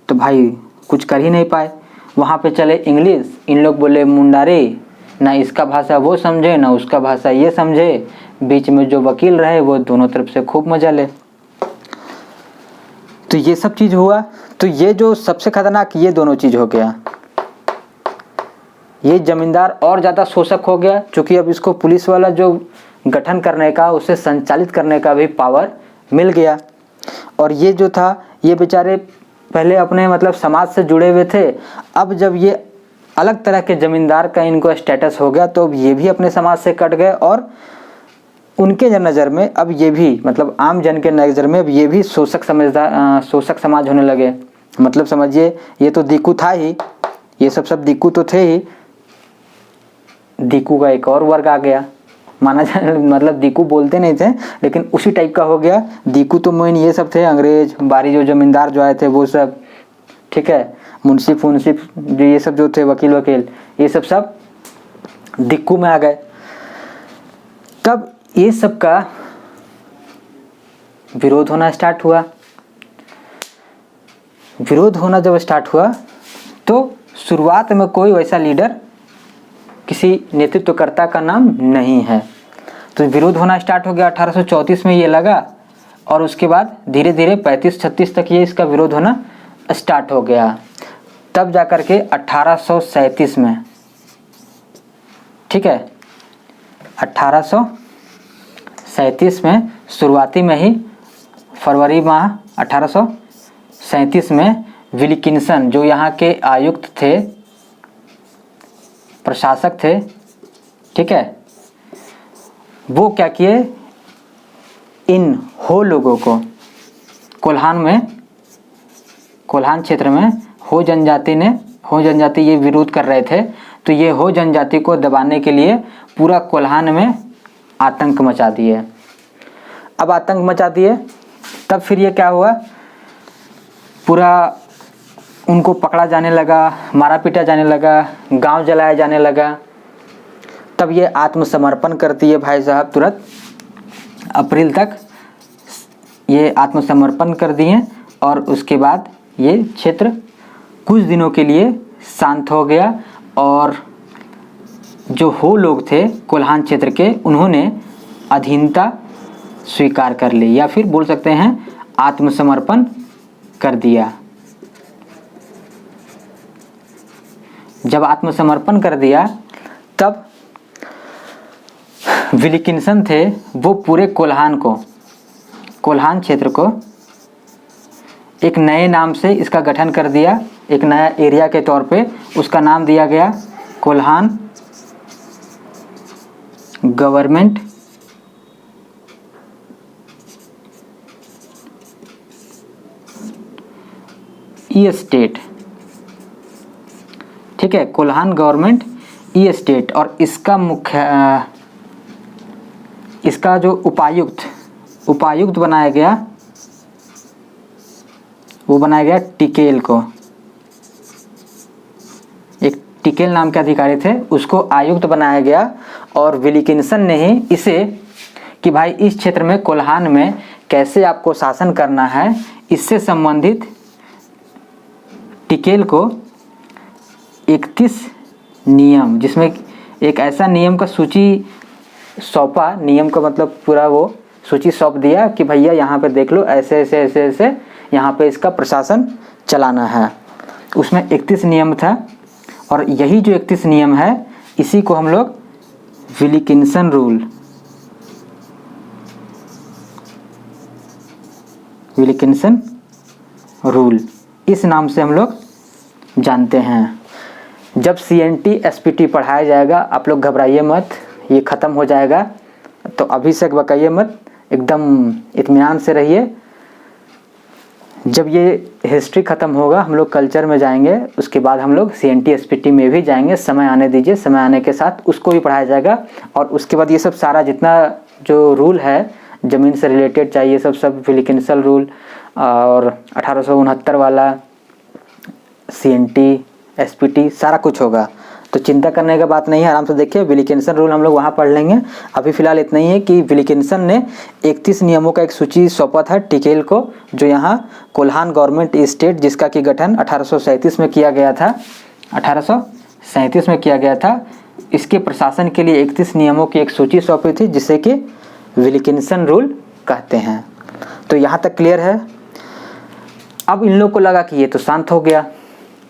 तो भाई कुछ कर ही नहीं पाए। वहाँ पे चले इंग्लिश, इन लोग बोले मुंडारी, ना इसका भाषा वो समझे ना उसका भाषा ये समझे, बीच में जो वकील रहे वो दोनों तरफ से खूब मजा ले। तो ये सब चीज़ हुआ। तो ये जो सबसे खतरनाक ये दोनों चीज़ हो गया, ये जमींदार और ज़्यादा शोषक हो गया, क्योंकि अब इसको पुलिस वाला जो गठन करने का, उसे संचालित करने का भी पावर मिल गया। और ये जो था, ये बेचारे पहले अपने मतलब समाज से जुड़े हुए थे, अब जब ये अलग तरह के जमींदार का इनको स्टेटस हो गया, तो अब ये भी अपने समाज से कट गए और उनके नज़र में अब ये भी, मतलब आम जन के नज़र में अब ये भी शोषक शोषक समाज होने लगे। मतलब समझिए, ये तो दीकू था ही, ये सब दीकू तो थे ही, दीकू का एक और वर्ग आ गया, माना जाए, मतलब दीकू बोलते नहीं थे लेकिन उसी टाइप का हो गया। दीकू तो मेन ये सब थे, अंग्रेज बारी जो जमींदार जो आए थे वो सब, ठीक है, मुंसिफ जो ये सब जो थे, वकील ये सब दिक्कू में आ गए। तब ये सब का विरोध होना स्टार्ट हुआ। विरोध होना जब स्टार्ट हुआ तो शुरुआत में कोई वैसा लीडर, किसी नेतृत्वकर्ता का नाम नहीं है। तो विरोध होना स्टार्ट हो गया 1834 में ये लगा, और उसके बाद धीरे धीरे 35-36 तक ये इसका विरोध होना स्टार्ट हो गया। तब जाकर के 1837 में, ठीक है, 1837 में शुरुआती में ही फरवरी माह 1837 में विल्किंसन जो यहाँ के आयुक्त थे, प्रशासक थे, ठीक है, वो क्या किए, इन हो लोगों को कोल्हान क्षेत्र में हो जनजाति ये विरोध कर रहे थे, तो ये हो जनजाति को दबाने के लिए पूरा कोल्हान में आतंक मचा दिए। अब आतंक मचा दिए तब फिर ये क्या हुआ, पूरा उनको पकड़ा जाने लगा, मारा पीटा जाने लगा, गांव जलाया जाने लगा। तब ये आत्मसमर्पण करती है भाई साहब, तुरंत अप्रैल तक ये आत्मसमर्पण कर दिए, और उसके बाद ये क्षेत्र कुछ दिनों के लिए शांत हो गया। और जो हो लोग थे कोल्हान क्षेत्र के, उन्होंने अधीनता स्वीकार कर ली, या फिर बोल सकते हैं आत्मसमर्पण कर दिया। जब आत्मसमर्पण कर दिया तब विल्किंसन थे, वो पूरे कोल्हान क्षेत्र को एक नए नाम से इसका गठन कर दिया, एक नया एरिया के तौर पे उसका नाम दिया गया कोल्हान गवर्नमेंट ई स्टेट, ठीक है, कोल्हान गवर्नमेंट ई स्टेट। और इसका इसका जो उपायुक्त बनाया गया, वो बनाया गया टिकेल को। एक टिकेल नाम के अधिकारी थे, उसको आयुक्त बनाया गया। और विल्किंसन ने ही इसे कि भाई इस क्षेत्र में कोल्हान में कैसे आपको शासन करना है, इससे संबंधित टिकेल को 31 नियम, जिसमें एक ऐसा नियम का सूची सौंपा, नियम का मतलब पूरा वो सूची सौंप दिया कि भैया यहाँ पे देख लो, ऐसे ऐसे ऐसे ऐसे यहाँ पे इसका प्रशासन चलाना है। उसमें 31 नियम था, और यही जो 31 नियम है इसी को हम लोग विल्किंसन रूल इस नाम से हम लोग जानते हैं। जब CNT SPT पढ़ाया जाएगा आप लोग घबराइए मत, ये ख़त्म हो जाएगा, तो अभी से बकाइए मत, एकदम इत्मीनान से रहिए। जब ये हिस्ट्री ख़त्म होगा हम लोग कल्चर में जाएंगे, उसके बाद हम लोग CNT SPT में भी जाएंगे। समय आने दीजिए, समय आने के साथ उसको भी पढ़ाया जाएगा। और उसके बाद ये सब सारा जितना जो रूल है ज़मीन से रिलेटेड चाहिए, सब विल्किंसन रूल और 1869 वाला CNT SPT सारा कुछ होगा, तो चिंता करने का बात नहीं है, आराम से देखिए। विल्किंसन रूल हम लोग वहाँ पढ़ लेंगे। अभी फ़िलहाल इतना ही है कि विल्किंसन ने 31 नियमों का एक सूची सौंपा था टिकेल को, जो यहाँ कोल्हान गवर्नमेंट स्टेट, जिसका कि गठन 1837 में किया गया था, 1837 में किया गया था। इसके प्रशासन के लिए 31 नियमों की एक सूची सौंपी थी, जिसे कि विल्किंसन रूल कहते हैं। तो यहाँ तक क्लियर है। अब इन लोग को लगा कि ये तो शांत हो गया,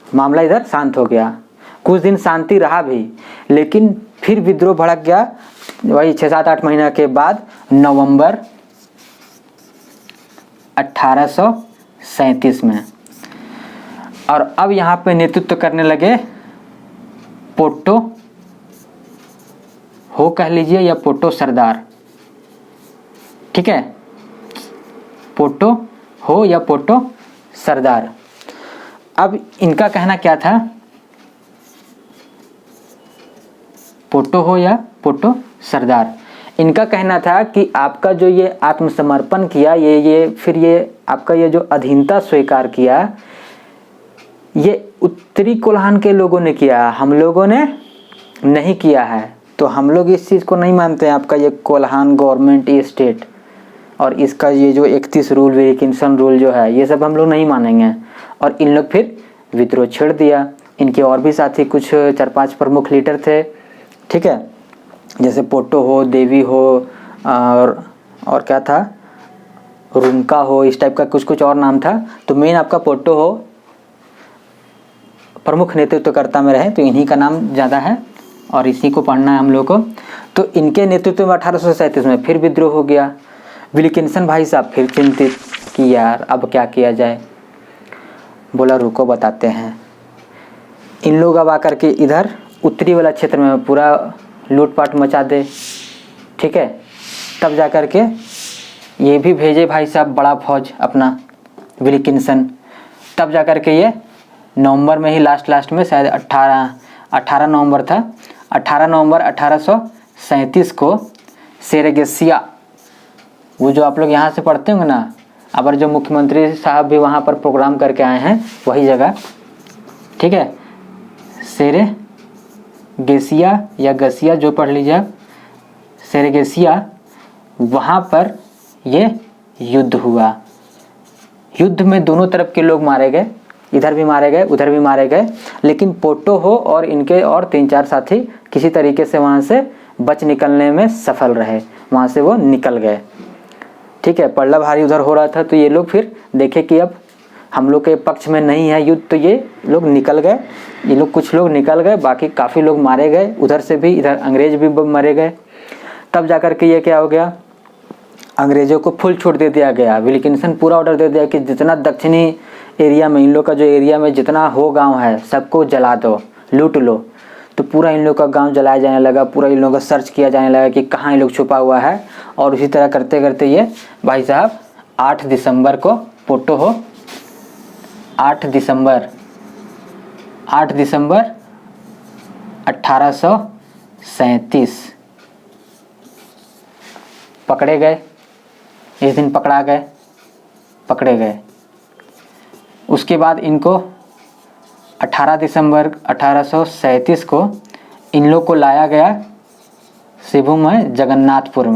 मामला इधर शांत हो गया, कुछ दिन शांति रहा भी, लेकिन फिर विद्रोह भड़क गया वही 6-7-8 महीना के बाद, नवंबर 1837 में। और अब यहाँ पे नेतृत्व करने लगे पोटो हो कह लीजिए, या पोटो सरदार, ठीक है, पोटो हो या पोटो सरदार। अब इनका कहना क्या था, पोटो हो या पोटो सरदार, इनका कहना था कि आपका जो ये आत्मसमर्पण किया, ये फिर ये आपका ये जो अधीनता स्वीकार किया, ये उत्तरी कोल्हान के लोगों ने किया, हम लोगों ने नहीं किया है। तो हम लोग इस चीज़ को नहीं मानते हैं, आपका ये कोल्हान गवर्नमेंट ये स्टेट और इसका ये जो 31 रूल विल्किंसन रूल जो है, ये सब हम लोग नहीं मानेंगे। और इन लोग फिर विद्रोह छेड़ दिया। इनके और भी साथी कुछ 4-5 प्रमुख लीडर थे, ठीक है, जैसे पोटो हो, देवी हो और क्या था, रुंका हो, इस टाइप का कुछ और नाम था। तो मेन आपका पोटो हो प्रमुख नेतृत्वकर्ता में रहे, तो इन्हीं का नाम ज़्यादा है और इसी को पढ़ना है हम लोग को। तो इनके नेतृत्व में 1837 में फिर विद्रोह हो गया। विल्किंसन भाई साहब फिर चिंतित कि यार अब क्या किया जाए। बोला रुको बताते हैं। इन लोग अब आकर के इधर उत्तरी वाला क्षेत्र में पूरा लूटपाट मचा दे, ठीक है। तब जा कर के ये भी भेजे भाई साहब बड़ा फौज अपना विल्किंसन। तब जा कर के ये नवंबर में ही लास्ट में शायद 18 नवंबर था, 18 नवंबर 1837 को सेरेगेसिया, वो जो आप लोग यहाँ से पढ़ते होंगे ना, अबर जो मुख्यमंत्री साहब भी वहाँ पर प्रोग्राम करके आए हैं, वही जगह, ठीक है, सेरेगेसिया या गसिया जो पढ़ लीजिए, सेरेगेसिया, वहाँ पर ये युद्ध हुआ। युद्ध में दोनों तरफ के लोग मारे गए, इधर भी मारे गए उधर भी मारे गए, लेकिन पोटो हो और इनके और 3-4 साथी किसी तरीके से वहाँ से बच निकलने में सफल रहे, वहाँ से वो निकल गए, ठीक है। पल्ला भारी उधर हो रहा था, तो ये लोग फिर देखे कि अब हम लोग के पक्ष में नहीं है युद्ध, तो ये लोग निकल गए। ये लोग कुछ लोग निकल गए, बाकी काफ़ी लोग मारे गए, उधर से भी, इधर अंग्रेज भी मरे गए। तब जाकर के ये क्या हो गया, अंग्रेज़ों को फुल छूट दे दिया गया। विल्किंसन पूरा ऑर्डर दे दिया कि जितना दक्षिणी एरिया में, इन लोग का जो एरिया में जितना हो गांव है सबको जला दो, लूट लो। तो पूरा इन लोग का गांव जलाया जाने लगा, पूरा इन लोगों का सर्च किया जाने लगा कि कहाँ ये लोग छुपा हुआ है। और उसी तरह करते करते ये भाई साहब 8 दिसंबर को पोटो हो 8 दिसंबर 1837 पकड़े गए। इस दिन पकड़े गए। उसके बाद इनको 18 दिसंबर 1837 को इन लोग को लाया गया शिबू में, जगन्नाथपुर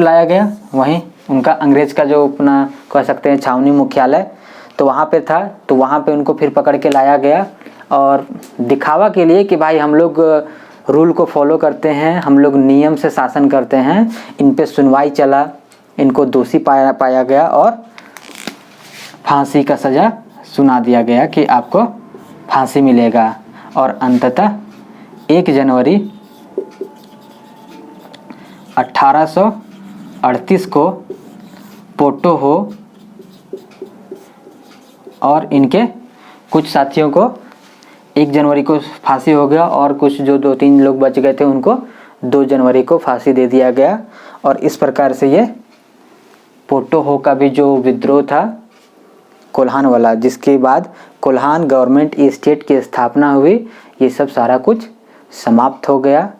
लाया गया। वहीं उनका अंग्रेज का जो अपना कह सकते हैं छावनी मुख्यालय, तो वहाँ पे था। तो वहाँ पे उनको फिर पकड़ के लाया गया और दिखावा के लिए कि भाई हम लोग रूल को फॉलो करते हैं, हम लोग नियम से शासन करते हैं। इन पे सुनवाई चला, इनको दोषी पाया गया और फांसी का सज़ा सुना दिया गया कि आपको फांसी मिलेगा। और अंततः 1 जनवरी 1838 को पोटो हो और इनके कुछ साथियों को 1 जनवरी को फांसी हो गया और कुछ जो 2-3 लोग बच गए थे उनको 2 जनवरी को फांसी दे दिया गया। और इस प्रकार से ये पोटो हो का भी जो विद्रोह था कोल्हान वाला, जिसके बाद कोल्हान गवर्नमेंट स्टेट की स्थापना हुई, ये सब सारा कुछ समाप्त हो गया।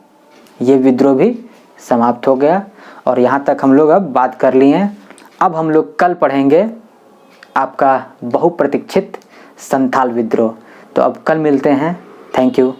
ये विद्रोह भी समाप्त हो गया। और यहाँ तक हम लोग अब बात कर लिए हैं। अब हम लोग कल पढ़ेंगे आपका बहुप्रतीक्षित संथाल विद्रोह। तो अब कल मिलते हैं। Thank you.